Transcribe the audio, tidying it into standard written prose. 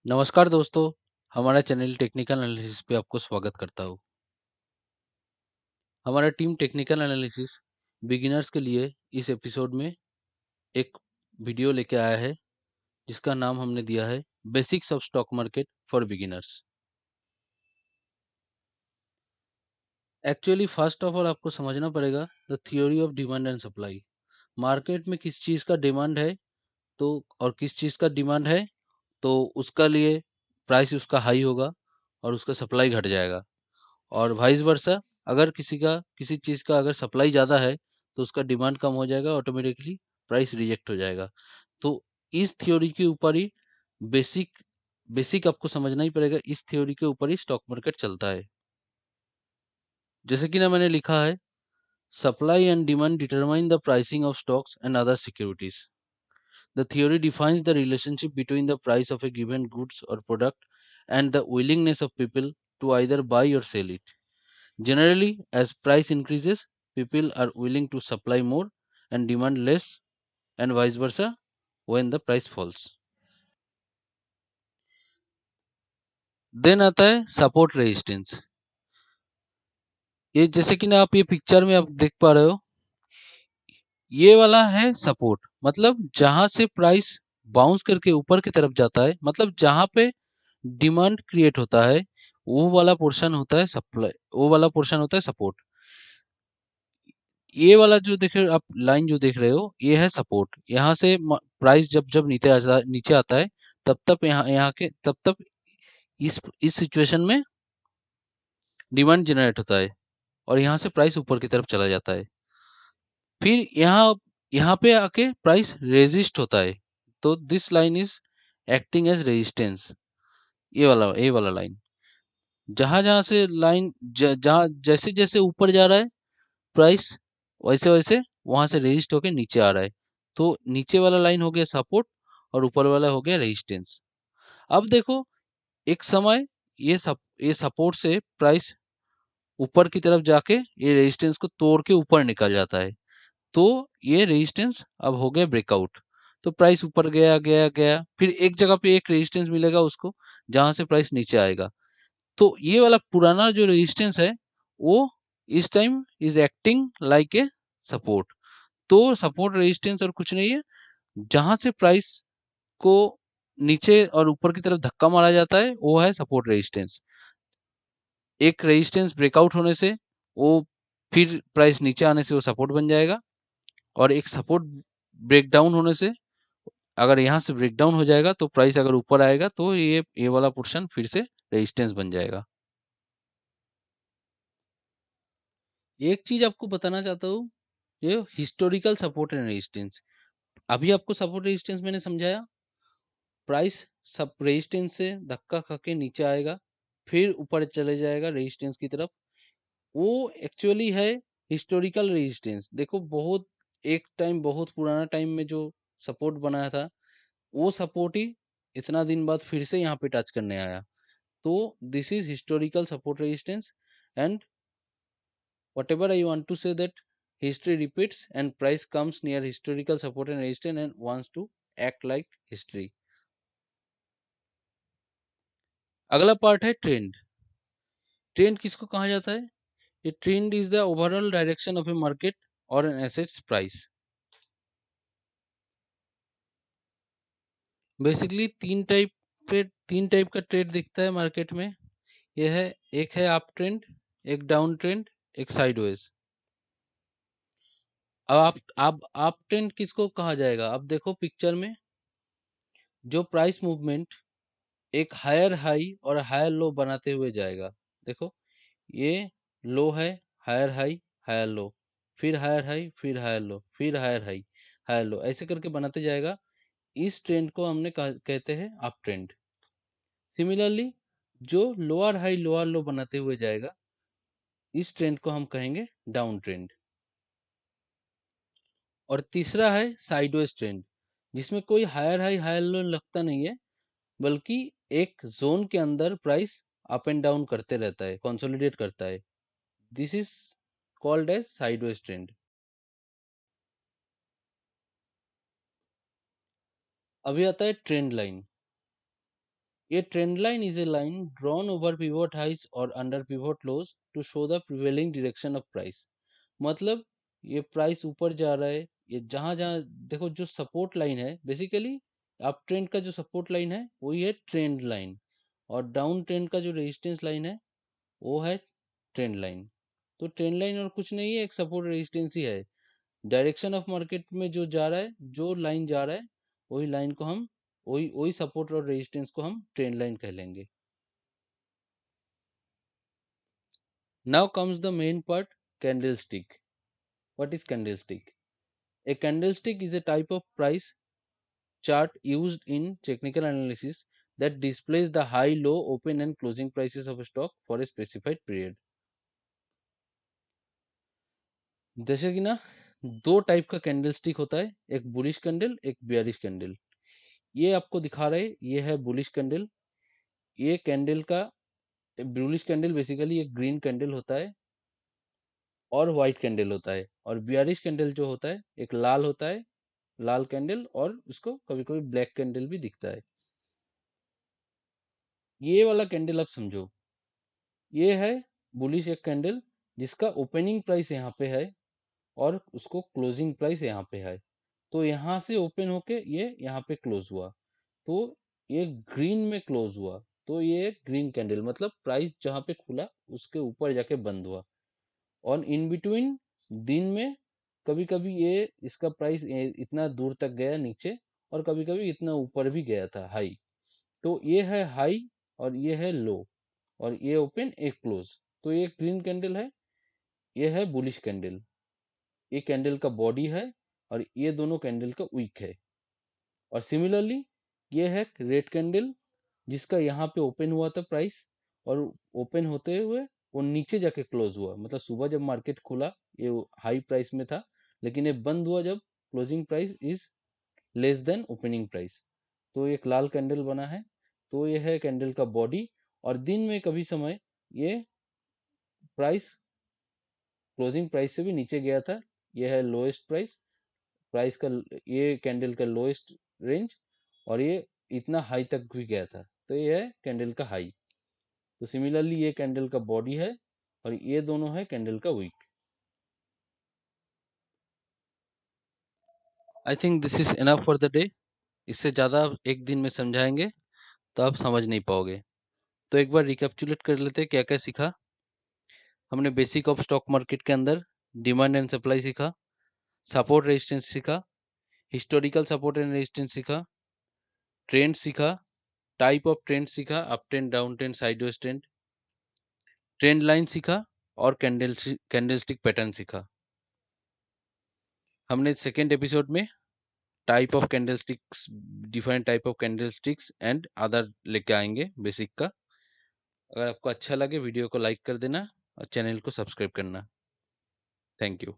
नमस्कार दोस्तों, हमारा चैनल टेक्निकल एनालिसिस पे आपको स्वागत करता हूँ। हमारा टीम टेक्निकल एनालिसिस बिगिनर्स के लिए इस एपिसोड में एक वीडियो लेके आया है, जिसका नाम हमने दिया है basics of stock market for beginners. Actually first of all आपको समझना पड़ेगा the theory of demand and supply. Market में किस चीज़ का डिमांड है तो और किस चीज़ का डिमांड है तो उसका लिए प्राइस उसका हाई होगा और उसका सप्लाई घट जाएगा। और वाइस वर्सा, अगर किसी चीज़ का अगर सप्लाई ज़्यादा है तो उसका डिमांड कम हो जाएगा, ऑटोमेटिकली प्राइस रिजेक्ट हो जाएगा। तो इस थ्योरी के ऊपर ही बेसिक बेसिक आपको समझना ही पड़ेगा। इस थ्योरी के ऊपर ही स्टॉक मार्केट चलता है। जैसे कि ना मैंने लिखा है, supply and demand determine the pricing of stocks and other securities. The theory defines the relationship between the price of a given goods or product and the willingness of people to either buy or sell it. Generally, as price increases, people are willing to supply more and demand less, and vice versa when the price falls. Then आता है support resistance. ये जैसे कि ना आप ये picture में आप देख पा रहे हो, ये वाला है सपोर्ट। मतलब जहां से प्राइस बाउंस करके ऊपर की तरफ जाता है, मतलब जहां पे डिमांड क्रिएट होता है, वो वाला पोर्शन होता है सप्लाई, वो वाला पोर्शन होता है सपोर्ट। ये वाला जो देख रहे हो आप, लाइन जो देख रहे हो, ये है सपोर्ट। यहाँ से प्राइस जब जब नीचे आता है, तब तब यहाँ के तब तब इस सिचुएशन में डिमांड जनरेट होता है और यहाँ से प्राइस ऊपर की तरफ चला जाता है। फिर यहाँ यहाँ पे आके प्राइस रेजिस्ट होता है, तो this line is acting as resistance. ये वाला लाइन, जहां जहां से लाइन जहां जैसे जैसे ऊपर जा रहा है प्राइस, वैसे वैसे वहां से रेजिस्ट होके नीचे आ रहा है। तो नीचे वाला लाइन हो गया सपोर्ट और ऊपर वाला हो गया रेजिस्टेंस। अब देखो, एक समय ये सपोर्ट से प्राइस ऊपर की तरफ जाके ये रेजिस्टेंस को तोड़ के ऊपर निकल जाता है। तो ये रेजिस्टेंस अब हो गया ब्रेकआउट। तो प्राइस ऊपर गया गया गया, फिर एक जगह पे एक रेजिस्टेंस मिलेगा उसको, जहां से प्राइस नीचे आएगा। तो ये वाला पुराना जो रेजिस्टेंस है, वो इस time is acting like a support. तो सपोर्ट रेजिस्टेंस और कुछ नहीं है, जहां से प्राइस को नीचे और ऊपर की तरफ धक्का मारा जाता है, वो है सपोर्ट रेजिस्टेंस। एक रेजिस्टेंस ब्रेकआउट होने से वो, फिर प्राइस नीचे आने से वो सपोर्ट बन जाएगा। और एक सपोर्ट ब्रेकडाउन होने से, अगर यहाँ से ब्रेकडाउन हो जाएगा तो प्राइस अगर ऊपर आएगा तो ये वाला पोर्शन फिर से रेजिस्टेंस बन जाएगा। एक चीज आपको बताना चाहता हूँ, ये हिस्टोरिकल सपोर्ट एंड रेजिस्टेंस। अभी आपको सपोर्ट रेजिस्टेंस मैंने समझाया, प्राइस सब रेजिस्टेंस से धक्का खा के नीचे आएगा, फिर ऊपर चले जाएगा रेजिस्टेंस की तरफ। वो एक्चुअली है हिस्टोरिकल रेजिस्टेंस। देखो, बहुत एक टाइम, बहुत पुराना टाइम में जो सपोर्ट बनाया था, वो सपोर्ट ही इतना दिन बाद फिर से यहाँ पे टच करने आया। तो this is historical support resistance. And whatever I want to say that history repeats and price comes near historical support and resistance and wants to act like history. अगला पार्ट है ट्रेंड। ट्रेंड किसको कहा जाता है? ये trend is the overall direction of A market और N assets price. Basically तीन type का ट्रेड दिखता है मार्केट में। यह है, एक है अप ट्रेंड, एक डाउन ट्रेंड, एक साइडवेज। अब अप ट्रेंड किसको कहा जाएगा? अब देखो पिक्चर में, जो प्राइस मूवमेंट एक हायर हाई और हायर लो बनाते हुए जाएगा। देखो, ये लो है, हायर हाई, हायर लो, फिर हायर हाई, फिर हायर लो, फिर हायर हाई, हायर लो, ऐसे करके बनाते जाएगा। इस ट्रेंड को हमने कहते हैं अप ट्रेंड। सिमिलरली, जो लोअर हाई लोअर लो बनाते हुए जाएगा, इस ट्रेंड को हम कहेंगे डाउन ट्रेंड। और तीसरा है साइडवेज ट्रेंड, जिसमें कोई हायर हाई हायर लो लगता नहीं है, बल्कि एक जोन के अंदर प्राइस अप एंड डाउन करते रहता है, कंसोलिडेट करता है। This is called as sideways trend. अभी आता है trend line. A trend line is a line drawn over pivot highs or under pivot lows to show the prevailing direction of price. मतलब ये प्राइस ऊपर जा रहा है, ये जहां जहां देखो जो सपोर्ट लाइन है बेसिकली अप ट्रेंड का जो सपोर्ट लाइन है वही है ट्रेंड लाइन, और डाउन ट्रेंड का जो रेजिस्टेंस लाइन है वो है ट्रेंड लाइन। तो ट्रेंड लाइन और कुछ नहीं है, एक सपोर्ट रेजिस्टेंस ही है। डायरेक्शन ऑफ मार्केट में जो जा रहा है, जो लाइन जा रहा है, वही लाइन को हम वही वही सपोर्ट और रेजिस्टेंस को हम ट्रेंड लाइन कह लेंगे। Now comes the main part, candlestick. What is candlestick? A candlestick is a type of price chart used in technical analysis that displays the high, low, open and closing prices of a stock for a specified period. जैसे कि ना दो type का candlestick होता है, एक bullish candle एक bearish candle. ये आपको दिखा रहे, ये है बुलिश कैंडल। ये कैंडल का बुलिश कैंडल बेसिकली एक ग्रीन कैंडल होता है और व्हाइट कैंडल होता है, और बेयरिश कैंडल जो होता है एक लाल होता है, लाल कैंडल, और उसको कभी कभी ब्लैक कैंडल भी दिखता है। ये वाला कैंडल आप समझो, ये है बुलिश एक कैंडल जिसका ओपनिंग प्राइस यहाँ पे है और उसको क्लोजिंग प्राइस यहाँ पे है। तो यहाँ से ओपन होके ये यहाँ पे क्लोज हुआ, तो ये ग्रीन में क्लोज हुआ, तो ये ग्रीन कैंडल मतलब प्राइस जहाँ पे खुला उसके ऊपर जाके बंद हुआ। और इन बिटवीन दिन में कभी कभी ये इसका प्राइस इतना दूर तक गया नीचे, और कभी कभी इतना ऊपर भी गया था हाई। तो ये है हाई और ये है लो, और ये ओपन एक क्लोज। तो ये ग्रीन कैंडल है, ये है बुलिश कैंडल। ये कैंडल का बॉडी है और ये दोनों कैंडल का विक है। और सिमिलरली ये है रेड कैंडल जिसका यहाँ पे ओपन हुआ था प्राइस, और ओपन होते हुए वो नीचे जाके क्लोज हुआ, मतलब सुबह जब मार्केट खुला ये हाई प्राइस में था, लेकिन ये बंद हुआ जब closing price is less than opening price. तो एक लाल कैंडल बना है। तो ये है कैंडल का बॉडी। और दिन में कभी समय ये प्राइस क्लोजिंग प्राइस से भी नीचे गया था, ये है लोएस्ट प्राइस, प्राइस का ये कैंडल का लोएस्ट रेंज, और ये इतना हाई तक भी गया था, तो ये है कैंडल का हाई। तो सिमिलरली ये कैंडल का बॉडी है और ये दोनों है कैंडल का wick. I think this is enough for the day. इससे ज़्यादा एक दिन में समझाएंगे तो आप समझ नहीं पाओगे। तो एक बार रिकैप्चुलेट कर लेते हैं क्या क्या सीखा हमने। बेसिक ऑफ स्टॉक मार्केट के अंदर डिमांड एंड सप्लाई सीखा, सपोर्ट रेजिस्टेंस सीखा, हिस्टोरिकल सपोर्ट एंड रेजिस्टेंस सीखा, ट्रेंड सीखा, टाइप ऑफ ट्रेंड सीखा, up trend, down trend, sideways trend, trend line सीखा, और कैंडलस्टिक पैटर्न सीखा। हमने सेकेंड एपिसोड में type of candlesticks, different type of candlesticks and other लेके आएंगे बेसिक का। अगर आपको अच्छा लगे वीडियो को लाइक कर देना और चैनल को सब्सक्राइब करना। Thank you.